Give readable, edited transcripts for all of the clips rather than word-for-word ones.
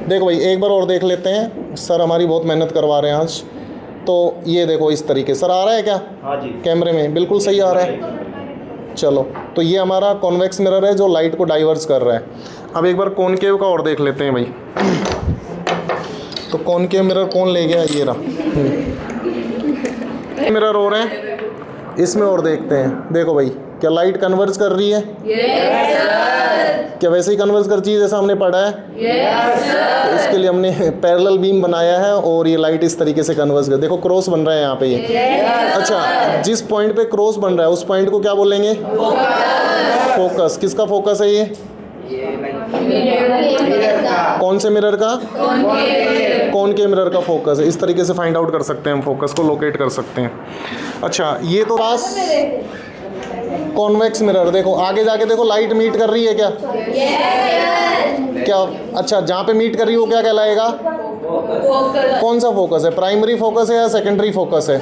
देखो भाई एक बार और देख लेते हैं, सर हमारी बहुत मेहनत करवा रहे हैं आज। तो ये देखो इस तरीके, सर आ रहा है क्या? हाँ जी, कैमरे में बिल्कुल सही आ रहा है। चलो, तो ये हमारा कॉन्वेक्स मिरर है जो लाइट को डाइवर्स कर रहा है। अब एक बार कॉनकेव का और देख लेते हैं भाई। तो कॉनकेव मिरर कौन ले गया? ये रहा मिरर और है, इसमें और देखते हैं। देखो भाई, क्या लाइट कन्वर्ज कर रही है? Yes sir. क्या वैसे ही कन्वर्ज करती है जैसा हमने पढ़ा है? Yes sir. तो इसके लिए हमने पैरेलल बीम बनाया है और ये लाइट इस तरीके से कन्वर्ज कर, देखो क्रॉस बन रहा है यहाँ पे ये। अच्छा, जिस पॉइंट पे क्रॉस बन रहा है उस पॉइंट को क्या बोलेंगे? फोकस। किसका फोकस है ये? कौन से मिरर का? कॉनकेव मिरर का फोकस है। इस तरीके से फाइंड आउट कर सकते हैं हम, फोकस को लोकेट कर सकते हैं। अच्छा, ये तो पास कॉन्वेक्स मिरर। देखो आगे जाके देखो, लाइट मीट कर रही है क्या? क्या? अच्छा, जहाँ पे मीट कर रही है वो क्या कहलाएगा? कौन सा फोकस है? प्राइमरी फोकस है या सेकेंडरी फोकस है?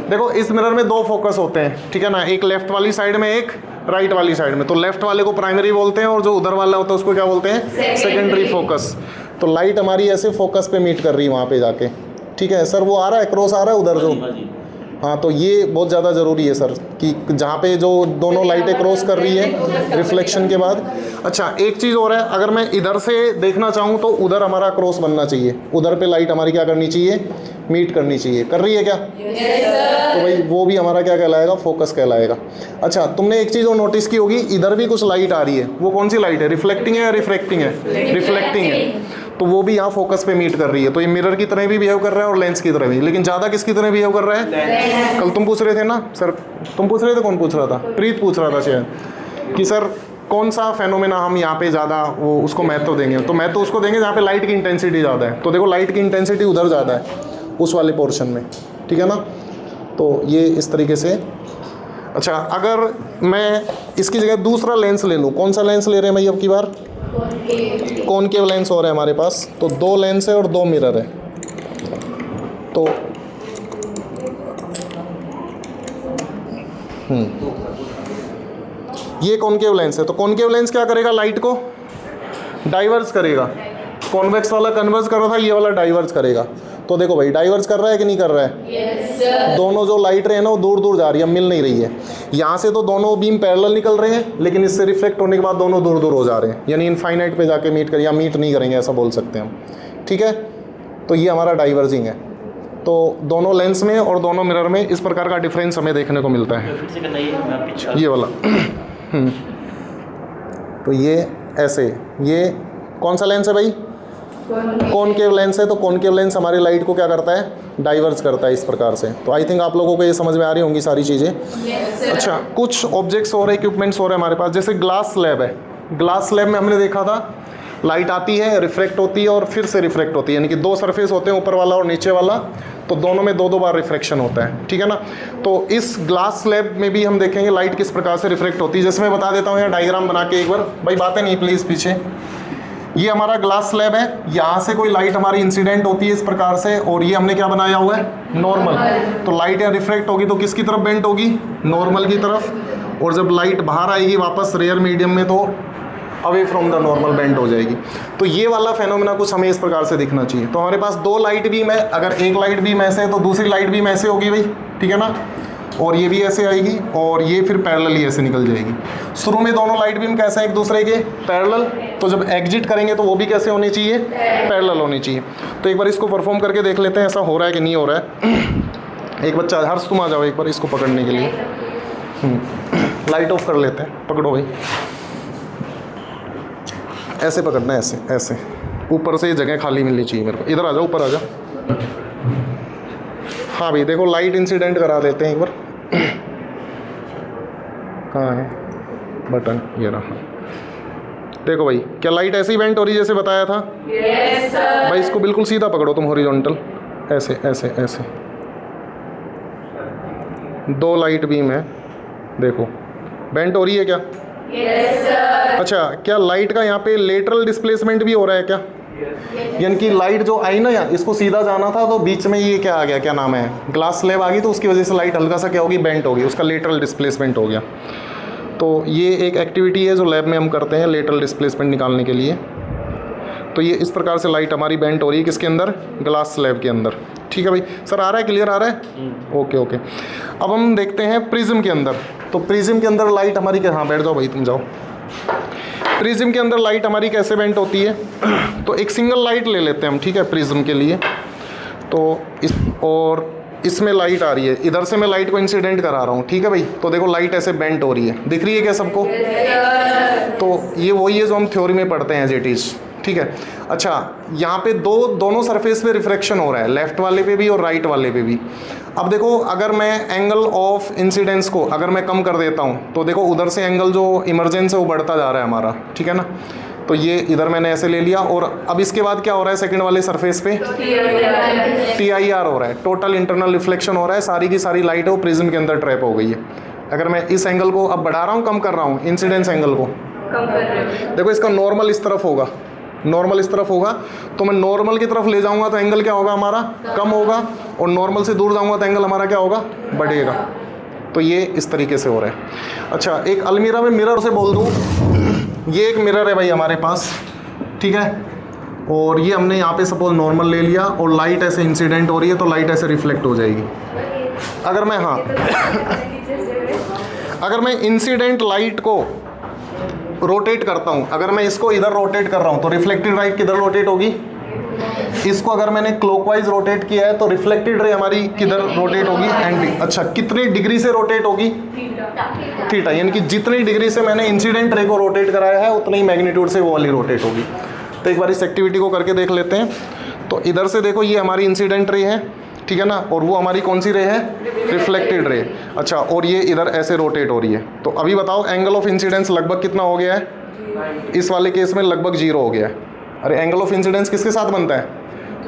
देखो इस मिरर में दो फोकस होते हैं, ठीक है ना, एक लेफ्ट वाली साइड में, एक राइट वाली साइड में। तो लेफ्ट वाले को प्राइमरी बोलते हैं और जो उधर वाला होता है उसको क्या बोलते हैं? Secondary focus. तो लाइट हमारी ऐसे फोकस पे मीट कर रही है वहाँ पे जाके, ठीक है सर। वो आ रहा है, क्रॉस आ रहा है उधर जो। हाँ, तो ये बहुत ज़्यादा ज़रूरी है सर कि जहाँ पे जो दोनों लाइटें क्रॉस कर रही है रिफ्लेक्शन के बाद। अच्छा, एक चीज़ और है, अगर मैं इधर से देखना चाहूँ तो उधर हमारा क्रॉस बनना चाहिए, उधर पे लाइट हमारी क्या करनी चाहिए? मीट करनी चाहिए। कर रही है क्या? तो भाई वो भी हमारा क्या कहलाएगा? फोकस कहलाएगा। अच्छा, तुमने एक चीज़ और नोटिस की होगी, इधर भी कुछ लाइट आ रही है। वो कौन सी लाइट है? रिफ्लेक्टिंग है या रिफ्रैक्टिंग है? रिफ्लेक्टिंग है। तो वो भी यहाँ फोकस पे मीट कर रही है। तो ये मिरर की तरह भी बिहेव कर रहा है और लेंस की तरह भी, लेकिन ज़्यादा किसकी तरह बिहेव कर रहा है? कल तुम पूछ रहे थे ना सर, तुम पूछ रहे थे, कौन पूछ रहा था? प्रीत पूछ रहा था शायद, कि सर कौन सा फेनोमेना हम यहाँ पे ज़्यादा वो उसको महत्व देंगे। तो महत्व उसको देंगे जहाँ पे लाइट की इंटेंसिटी ज़्यादा है। तो देखो लाइट की इंटेंसिटी उधर ज़्यादा है, उस वाले पोर्शन में, ठीक है ना। तो ये इस तरीके से। अच्छा, अगर मैं इसकी जगह दूसरा लेंस ले लूँ, कौन सा लेंस ले रहे हैं भाई अब की बार? कॉनकेव लेंस और है हमारे पास। तो दो लेंस है और दो मिरर है। तो ये कॉनकेव लेंस है। तो कॉनकेव लेंस क्या करेगा? लाइट को डाइवर्स करेगा। कॉन्वेक्स वाला कन्वर्स कर रहा था, ये वाला डाइवर्स करेगा। तो देखो भाई, डाइवर्स कर रहा है कि नहीं कर रहा है? yes, दोनों जो लाइट रहे हैं ना वो दूर दूर जा रही है, मिल नहीं रही है। यहाँ से तो दोनों बीम पैरेलल निकल रहे हैं, लेकिन इससे रिफ्लेक्ट होने के बाद दोनों दूर दूर हो जा रहे हैं, यानी इनफाइनाइट पे जाके मीट कर या मीट नहीं करेंगे, ऐसा बोल सकते हैं हम, ठीक है। तो ये हमारा डाइवर्जिंग है। तो दोनों लेंस में और दोनों मिरर में इस प्रकार का डिफरेंस हमें देखने को मिलता है। ये वाला तो ये ऐसे, ये कौन सा लेंस है भाई? कॉनकेव लेंस है। तो कॉनकेव लेंस हमारी लाइट को क्या करता है? डाइवर्स करता है इस प्रकार से। तो आई थिंक आप लोगों को ये समझ में आ रही होंगी सारी चीज़ें। अच्छा, कुछ ऑब्जेक्ट्स और इक्विपमेंट्स और है हमारे पास, जैसे ग्लास स्लैब है। ग्लास स्लैब में हमने देखा था लाइट आती है, रिफ्रैक्ट होती है और फिर से रिफ्रैक्ट होती है, यानी कि दो सरफेस होते हैं, ऊपर वाला और नीचे वाला। तो दोनों में दो दो बार रिफ्रैक्शन होता है, ठीक है ना। तो इस ग्लास स्लैब में भी हम देखेंगे लाइट किस प्रकार से रिफ्रैक्ट होती है। जैसे मैं बता देता हूँ यहाँ डायग्राम बना के एक बार, भाई बातें नहीं प्लीज़ पीछे। ये हमारा ग्लास स्लैब है, यहाँ से कोई लाइट हमारी इंसिडेंट होती है इस प्रकार से, और ये हमने क्या बनाया हुआ है? नॉर्मल। तो लाइट यहाँ रिफ्रैक्ट होगी तो किसकी तरफ बेंट होगी? नॉर्मल की तरफ। और जब लाइट बाहर आएगी वापस रेयर मीडियम में तो away from the normal bend हो जाएगी। तो ये वाला फेनोमेना कुछ हमें इस प्रकार से दिखना चाहिए। तो हमारे पास दो लाइट बीम है, अगर एक लाइट बीम ऐसे है तो दूसरी लाइट बीम ऐसे होगी भाई, ठीक है ना। और ये भी ऐसे आएगी और ये फिर पैरेलली ऐसे निकल जाएगी। शुरू में दोनों लाइट बीम कैसे हैं? एक दूसरे के पैरेलल। तो जब एग्जिट करेंगे तो वो भी कैसे होनी चाहिए? पैरेलल होनी चाहिए। तो एक बार इसको परफॉर्म करके देख लेते हैं ऐसा हो रहा है कि नहीं हो रहा है। एक बच्चा, हर्ष तुम आ जाओ एक बार इसको पकड़ने के लिए। लाइट ऑफ कर लेते हैं, पकड़ो भाई। ऐसे पकड़ना है, ऐसे ऐसे ऊपर से ये जगह खाली मिलनी चाहिए मेरे को। इधर आ जाओ, ऊपर आ जाओ। हाँ भाई देखो, लाइट इंसिडेंट करा देते हैं एक बार। कहाँ है बटन? ये रहा। देखो भाई, क्या लाइट ऐसी इवेंट हो रही जैसे बताया था? Yes sir. भाई इसको बिल्कुल सीधा पकड़ो तुम, हॉरिजॉन्टल, ऐसे ऐसे ऐसे। दो लाइट बीम है, देखो बेंट हो रही है क्या? Yes sir. अच्छा, क्या लाइट का यहाँ पे लेटरल डिस्प्लेसमेंट भी हो रहा है क्या? यानी कि लाइट जो आई ना यहाँ, इसको सीधा जाना था तो बीच में ये क्या आ गया, क्या नाम है, ग्लास स्लैब आ गई, तो उसकी वजह से लाइट हल्का सा क्या होगी, बेंट होगी, उसका लेटरल डिस्प्लेसमेंट हो गया। तो ये एक एक्टिविटी है जो लैब में हम करते हैं लेटरल डिस्प्लेसमेंट निकालने के लिए। तो ये इस प्रकार से लाइट हमारी बेंट हो रही है किसके अंदर, ग्लास स्लैब के अंदर। ठीक है भाई, सर आ रहा है, क्लियर आ रहा है? Okay okay. अब हम देखते हैं प्रिज्म के अंदर। तो प्रिज्म के अंदर लाइट हमारी, हाँ बैठ जाओ भाई तुम जाओ। प्रिज्म के अंदर लाइट हमारी कैसे बेंट होती है? तो एक सिंगल लाइट ले लेते हैं हम, ठीक है, प्रिज्म के लिए। तो इस और इसमें लाइट आ रही है, इधर से मैं लाइट को इंसिडेंट करा रहा हूँ, ठीक है भाई। तो देखो लाइट ऐसे बेंट हो रही है, दिख रही है क्या सबको? तो ये वही है जो हम थ्योरी में पढ़ते हैं एज इट इज़, ठीक है। अच्छा, यहाँ पे दोनों सरफेस पे रिफ्रैक्शन हो रहा है, लेफ्ट वाले पे भी और राइट वाले पे भी। अब देखो अगर मैं एंगल ऑफ इंसिडेंस को अगर मैं कम कर देता हूँ तो देखो उधर से एंगल जो इमरजेंस है वो बढ़ता जा रहा है हमारा, ठीक है ना। तो ये इधर मैंने ऐसे ले लिया और अब इसके बाद क्या हो रहा है सेकंड वाले सरफेस पे? TIR हो रहा है, टोटल इंटरनल रिफ्लेक्शन हो रहा है। सारी की सारी लाइट है वो प्रिज्म के अंदर ट्रैप हो गई है। अगर मैं इस एंगल को अब बढ़ा रहा हूँ, कम कर रहा हूँ, इंसिडेंस एंगल को देखो, इसका नॉर्मल इस तरफ होगा, नॉर्मल इस तरफ होगा, तो मैं नॉर्मल की तरफ ले जाऊंगा तो एंगल क्या होगा हमारा, कम होगा, और नॉर्मल से दूर जाऊंगा तो एंगल हमारा क्या होगा, बढ़ेगा। तो ये इस तरीके से हो रहा है। अच्छा, एक अलमीरा में मिरर से बोल दूँ, ये एक मिरर है भाई हमारे पास, ठीक है, और ये हमने यहाँ पे सपोज नॉर्मल ले लिया और लाइट ऐसे इंसिडेंट हो रही है तो लाइट ऐसे रिफ्लेक्ट हो जाएगी। अगर मैं अगर मैं इंसिडेंट लाइट को रोटेट करता हूँ, अगर मैं इसको इधर रोटेट कर रहा हूँ तो रिफ्लेक्टेड लाइट किधर रोटेट होगी? इसको अगर मैंने क्लॉकवाइज रोटेट किया है तो रिफ्लेक्टेड रे हमारी किधर रोटेट होगी? एंटी। अच्छा, कितनी डिग्री से रोटेट होगी? थीटा, यानी कि जितनी डिग्री से मैंने इंसिडेंट रे को रोटेट कराया है उतनी ही मैग्नीट्यूड से वो वाली रोटेट होगी। तो एक बार इस एक्टिविटी को करके देख लेते हैं। तो इधर से देखो ये हमारी इंसिडेंट रे है, ठीक है ना, और वो हमारी कौन सी रे है? Reflected ray. अच्छा, और ये इधर ऐसे रोटेट हो रही है। तो अभी बताओ एंगल ऑफ इंसिडेंस लगभग कितना हो गया है? इस वाले केस में लगभग 0 हो गया है। अरे एंगल ऑफ इंसिडेंस किसके साथ बनता है?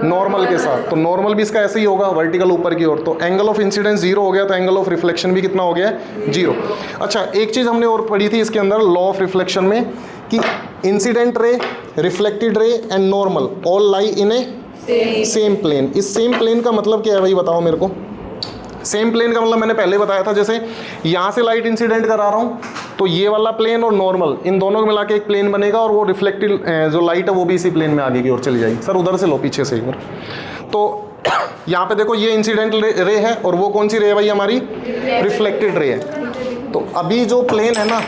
नॉर्मल के साथ। तो नॉर्मल भी इसका ऐसे ही होगा, वर्टिकल ऊपर की ओर। तो एंगल ऑफ इंसिडेंस 0 हो गया तो एंगल ऑफ रिफ्लेक्शन भी कितना हो गया है? 0। अच्छा, एक चीज़ हमने और पढ़ी थी इसके अंदर लॉ ऑफ रिफ्लेक्शन में कि incident ray, reflected ray and normal all lie in a same plane. इस सेम प्लेन का मतलब क्या है भाई, बताओ मेरे को। सेम प्लेन का मतलब मैंने पहले बताया था, जैसे यहाँ से लाइट इंसिडेंट करा रहा हूँ तो ये वाला प्लेन और नॉर्मल इन दोनों को मिला के एक प्लेन बनेगा और वो रिफ्लेक्टेड जो लाइट है वो भी इसी प्लेन में आगे की ओर चली जाएगी। सर उधर से लो, पीछे से एक बार। तो यहाँ पे देखो ये इंसिडेंट रे है और वो कौन सी रे है भाई हमारी? रिफ्लेक्टेड रे है। तो अभी जो प्लेन है ना,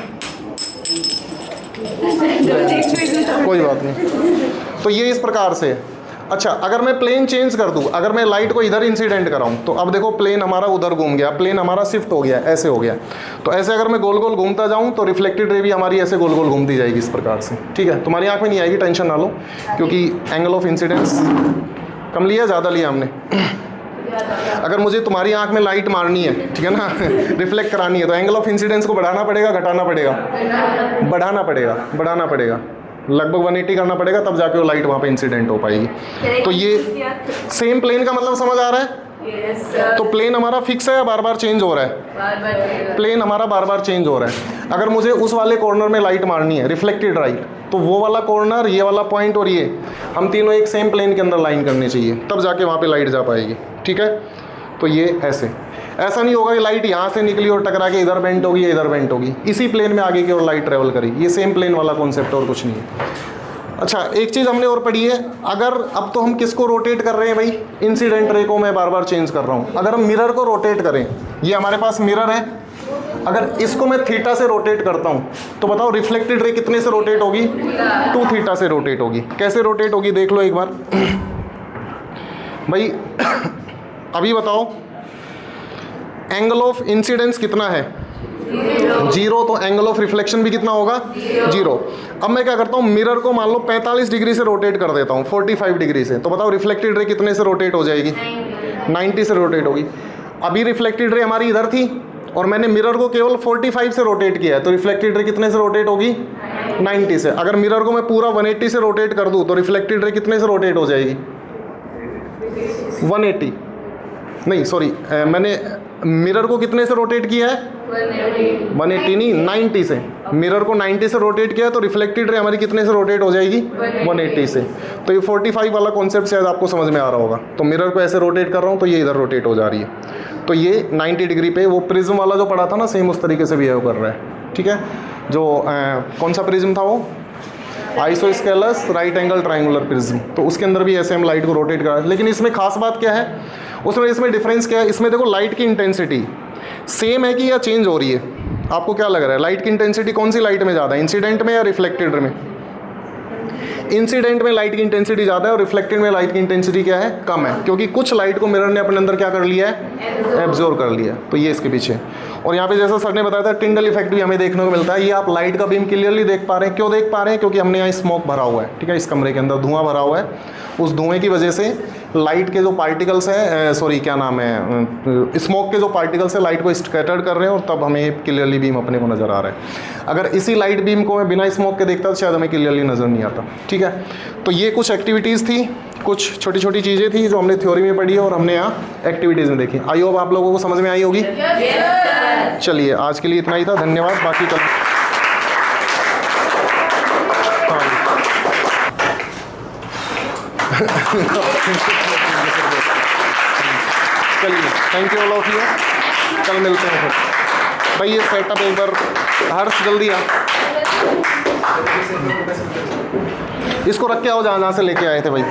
कोई बात नहीं, तो ये इस प्रकार से है। अच्छा, अगर मैं प्लेन चेंज कर दूं, अगर मैं लाइट को इधर इंसिडेंट कराऊं तो अब देखो प्लेन हमारा उधर घूम गया, प्लेन हमारा शिफ्ट हो गया, ऐसे हो गया। तो ऐसे अगर मैं गोल गोल घूमता जाऊं तो रिफ्लेक्टेड रे भी हमारी ऐसे गोल गोल घूमती जाएगी इस प्रकार से, ठीक है। तुम्हारी आंख में नहीं आएगी, टेंशन ना लो, क्योंकि एंगल ऑफ इंसिडेंस कम लिया ज़्यादा लिया हमने। अगर मुझे तुम्हारी आंख में लाइट मारनी है, ठीक है ना, रिफ्लेक्ट करानी है, तो एंगल ऑफ इंसिडेंस को बढ़ाना पड़ेगा, घटाना पड़ेगा? बढ़ाना पड़ेगा, बढ़ाना पड़ेगा, लगभग 180 करना पड़ेगा, तब जाके वो लाइट वहाँ पे इंसिडेंट हो पाएगी। तो ये सेम प्लेन का मतलब समझ आ रहा है? तो प्लेन हमारा फिक्स है या बार बार चेंज हो रहा है? प्लेन हमारा बार बार चेंज हो रहा है। अगर मुझे उस वाले कॉर्नर में लाइट मारनी है, रिफ्लेक्टेड लाइट, तो वो वाला कॉर्नर, ये वाला पॉइंट और ये हम तीनों एक सेम प्लेन के अंदर लाइन करनी चाहिए, तब जाके वहाँ पे लाइट जा पाएगी, ठीक है। तो ये ऐसा नहीं होगा कि लाइट यहाँ से निकली और टकरा के इधर बेंट होगी या इधर बेंट होगी, इसी प्लेन में आगे की ओर लाइट ट्रेवल करेगी। ये सेम प्लेन वाला कॉन्सेप्ट और कुछ नहीं है। अच्छा, एक चीज़ हमने और पढ़ी है, अगर अब तो हम किसको रोटेट कर रहे हैं भाई? इंसिडेंट रे को मैं बार बार चेंज कर रहा हूँ। अगर हम मिरर को रोटेट करें, ये हमारे पास मिरर है, अगर इसको मैं थीटा से रोटेट करता हूँ तो बताओ रिफ्लेक्टेड रे कितने से रोटेट होगी? 2 थीटा से रोटेट होगी। कैसे रोटेट होगी देख लो एक बार भाई। अभी बताओ एंगल ऑफ इंसिडेंस कितना है? 0। तो एंगल ऑफ रिफ्लेक्शन भी कितना होगा? 0। अब मैं क्या करता हूँ, मिरर को मान लो 45 डिग्री से रोटेट कर देता हूँ, 45 डिग्री से, तो बताओ रिफ्लेक्टेड रे कितने से रोटेट हो जाएगी? 90 से रोटेट होगी। अभी रिफ्लेक्टेड रे हमारी इधर थी और मैंने मिरर को केवल 45 से रोटेट किया है, तो रिफ्लेक्टेड रे कितने से रोटेट होगी? 90 से। अगर मिरर को मैं पूरा 180 से रोटेट कर दूँ तो रिफ्लेक्टेड रे कितने से रोटेट हो जाएगी? 180 नहीं, सॉरी, मैंने मिरर को कितने से रोटेट किया है? 180 नहीं, 90 से। मिरर को 90 से रोटेट किया तो रिफ्लेक्टेड रे हमारी कितने से रोटेट हो जाएगी? 180 से। तो ये 45 वाला कॉन्सेप्ट शायद आपको समझ में आ रहा होगा। तो मिरर को ऐसे रोटेट कर रहा हूँ तो ये इधर रोटेट हो जा रही है। तो ये 90 डिग्री पे वो प्रिज्म वाला जो पड़ा था ना, सेम उस तरीके से बिहेव कर रहा है, ठीक है। जो कौन सा प्रिज्म था वो? Isosceles right angle triangular prism, तो उसके अंदर भी ऐसे हम लाइट को रोटेट करा। लेकिन इसमें खास बात क्या है, इसमें डिफरेंस क्या है, इसमें देखो लाइट की इंटेंसिटी सेम है कि या चेंज हो रही है? आपको क्या लग रहा है, लाइट की इंटेंसिटी कौन सी लाइट में ज़्यादा है, इंसिडेंट में या रिफ्लेक्टेड में? इंसिडेंट में लाइट की इंटेंसिटी ज़्यादा है और रिफ्लेक्टेड में लाइट की इंटेंसिटी क्या है, कम है, क्योंकि कुछ लाइट को मिरर ने अपने अंदर क्या कर लिया है, एब्जॉर्ब कर लिया है। तो ये इसके पीछे। और यहाँ पे जैसा सर ने बताया था टिंडल इफेक्ट भी हमें देखने को मिलता है। ये आप लाइट का बीम क्लियरली देख पा रहे हैं। क्यों देख पा रहे हैं? क्योंकि हमने यहाँ स्मोक भरा हुआ है, ठीक है, इस कमरे के अंदर धुआं भरा हुआ है। उस धुएं की वजह से लाइट के जो पार्टिकल्स हैं, स्मोक के जो पार्टिकल्स हैं लाइट को स्कैटर्ड कर रहे हैं, और तब हमें क्लियरली बीम अपने को नज़र आ रहा है। अगर इसी लाइट बीम को मैं बिना स्मोक के देखता तो शायद हमें क्लियरली नज़र नहीं आता, ठीक है। तो ये कुछ एक्टिविटीज़ थी, कुछ छोटी छोटी चीज़ें थी जो हमने थ्योरी में पढ़ी है और हमने यहाँ एक्टिविटीज़ में देखी। आई होप आप लोगों को समझ में आई होगी। चलिए आज के लिए इतना ही था, धन्यवाद। बाकी कल चलिए, thank you all of you, कल मिलते हैं फिर। भाई ये सेटअप एक बार, हर्ष जल्दी आ, इसको रख के आओ जहाँ से लेके आए थे भाई।